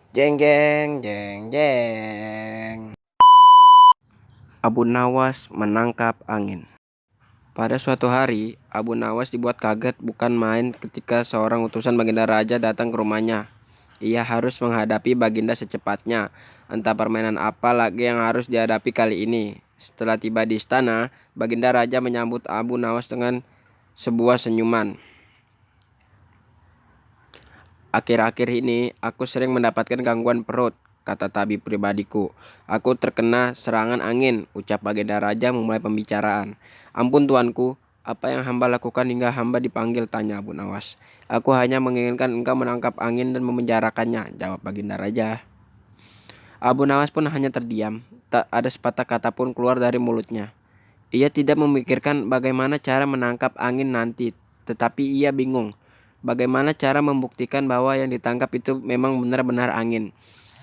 Jeng jeng jeng jeng. Abu Nawas menangkap angin. Pada suatu hari, Abu Nawas dibuat kaget bukan main ketika seorang utusan Baginda Raja datang ke rumahnya. Ia harus menghadapi Baginda secepatnya. Entah permainan apa lagi yang harus dihadapi kali ini. Setelah tiba di istana, Baginda Raja menyambut Abu Nawas dengan sebuah senyuman. Akhir-akhir ini, aku sering mendapatkan gangguan perut, kata tabib pribadiku. Aku terkena serangan angin, ucap Baginda Raja memulai pembicaraan. Ampun tuanku, apa yang hamba lakukan hingga hamba dipanggil, tanya Abu Nawas. Aku hanya menginginkan engkau menangkap angin dan memenjarakannya, jawab Baginda Raja. Abu Nawas pun hanya terdiam, tak ada sepatah kata pun keluar dari mulutnya. Ia tidak memikirkan bagaimana cara menangkap angin nanti, tetapi ia bingung. Bagaimana cara membuktikan bahwa yang ditangkap itu memang benar-benar angin?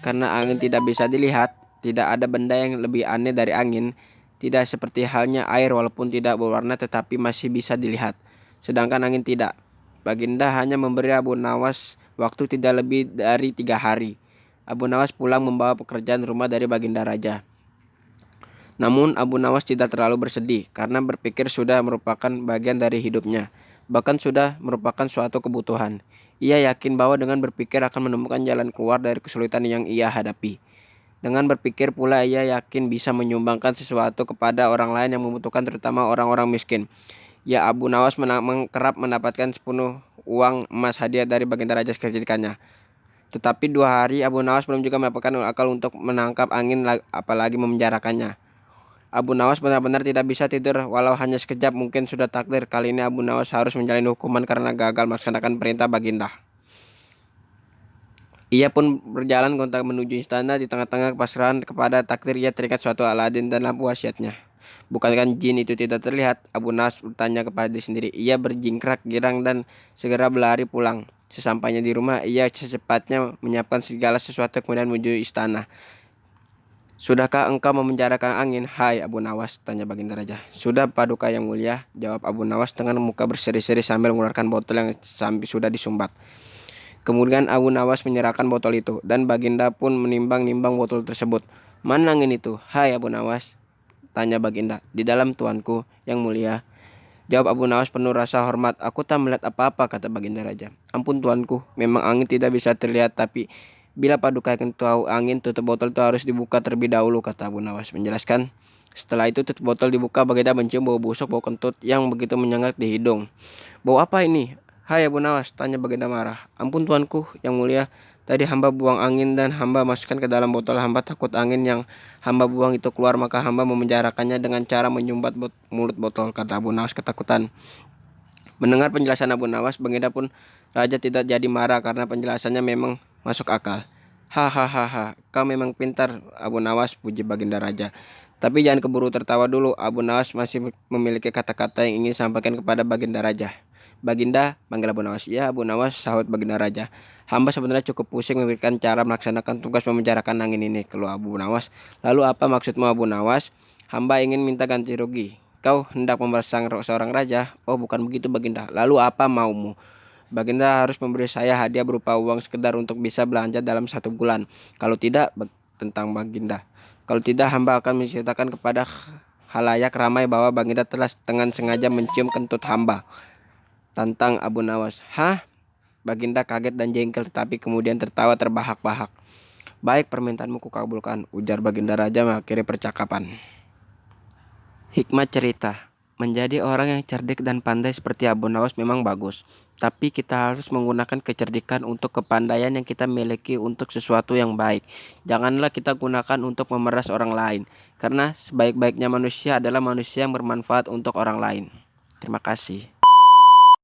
Karena angin tidak bisa dilihat, tidak ada benda yang lebih aneh dari angin. Tidak seperti halnya air walaupun tidak berwarna tetapi masih bisa dilihat. Sedangkan angin tidak. Baginda hanya memberi Abu Nawas waktu tidak lebih dari 3 hari. Abu Nawas pulang membawa pekerjaan rumah dari Baginda Raja. Namun Abu Nawas tidak terlalu bersedih karena berpikir sudah merupakan bagian dari hidupnya, bahkan sudah merupakan suatu kebutuhan. Ia yakin bahwa dengan berpikir akan menemukan jalan keluar dari kesulitan yang ia hadapi. Dengan berpikir pula ia yakin bisa menyumbangkan sesuatu kepada orang lain yang membutuhkan, terutama orang-orang miskin. Ya, Abu Nawas kerap mendapatkan sepenuh uang emas hadiah dari Baginda Raja kecerdikannya. Tetapi 2 hari Abu Nawas belum juga mendapatkan akal untuk menangkap angin, apalagi memenjarakannya. Abu Nawas benar-benar tidak bisa tidur walau hanya sekejap. Mungkin sudah takdir kali ini Abu Nawas harus menjalani hukuman karena gagal melaksanakan perintah Baginda. Ia pun berjalan gontak menuju istana. Di tengah-tengah kepasrahan kepada takdir ia teringat suatu Aladin dan lampu wasiatnya. Bukankah jin itu tidak terlihat? Abu Nawas bertanya kepada diri sendiri. Ia berjingkrak girang dan segera berlari pulang. Sesampainya di rumah, ia secepatnya menyiapkan segala sesuatu kemudian menuju istana. Sudahkah engkau memenjarakan angin, hai Abu Nawas? Tanya Baginda Raja. Sudah, Paduka Yang Mulia, jawab Abu Nawas dengan muka berseri-seri sambil mengeluarkan botol yang sudah disumbat. Kemudian Abu Nawas menyerahkan botol itu, dan Baginda pun menimbang-nimbang botol tersebut. Mana angin itu, hai Abu Nawas? Tanya Baginda. Di dalam, tuanku Yang Mulia, jawab Abu Nawas penuh rasa hormat. Aku tak melihat apa-apa, kata Baginda Raja. Ampun tuanku, memang angin tidak bisa terlihat, tapi bila Paduka ingin tahu angin, tutup botol itu harus dibuka terlebih dahulu, kata Abu Nawas menjelaskan. Setelah itu tutup botol dibuka, Baginda mencium bau busuk, bau kentut yang begitu menyengat di hidung. Bau apa ini, hai Abu Nawas? Tanya Baginda marah. Ampun tuanku Yang Mulia, tadi hamba buang angin dan hamba masukkan ke dalam botol. Hamba takut angin yang hamba buang itu keluar, maka hamba memenjarakannya dengan cara menyumbat mulut botol, kata Abu Nawas ketakutan. Mendengar penjelasan Abu Nawas, Baginda pun Raja tidak jadi marah karena penjelasannya memang masuk akal. Hahaha, kau memang pintar, Abu Nawas, puji Baginda Raja. Tapi jangan keburu tertawa dulu. Abu Nawas masih memiliki kata-kata yang ingin disampaikan kepada Baginda Raja. Baginda, panggil Abu Nawas. Ya, Abu Nawas, sahut Baginda Raja. Hamba sebenarnya cukup pusing memikirkan cara melaksanakan tugas memenjarakan angin ini, keluh Abu Nawas. Lalu apa maksudmu, Abu Nawas? Hamba ingin minta ganti rugi. Kau hendak membalas seorang raja? Oh, bukan begitu Baginda. Lalu apa maumu? Baginda harus memberi saya hadiah berupa uang sekedar untuk bisa belanja dalam 1 bulan. Kalau tidak, tentang Baginda. Kalau tidak, hamba akan menceritakan kepada halayak ramai bahwa Baginda telah dengan sengaja mencium kentut hamba, tantang Abu Nawas. Hah? Baginda kaget dan jengkel, tetapi kemudian tertawa terbahak-bahak. Baik, permintaanmu kukabulkan, ujar Baginda Raja mengakhiri percakapan. Hikmat cerita. Menjadi orang yang cerdik dan pandai seperti Abu Nawas memang bagus. Tapi kita harus menggunakan kecerdikan untuk kepandaian yang kita miliki untuk sesuatu yang baik. Janganlah kita gunakan untuk memeras orang lain. Karena sebaik-baiknya manusia adalah manusia yang bermanfaat untuk orang lain. Terima kasih.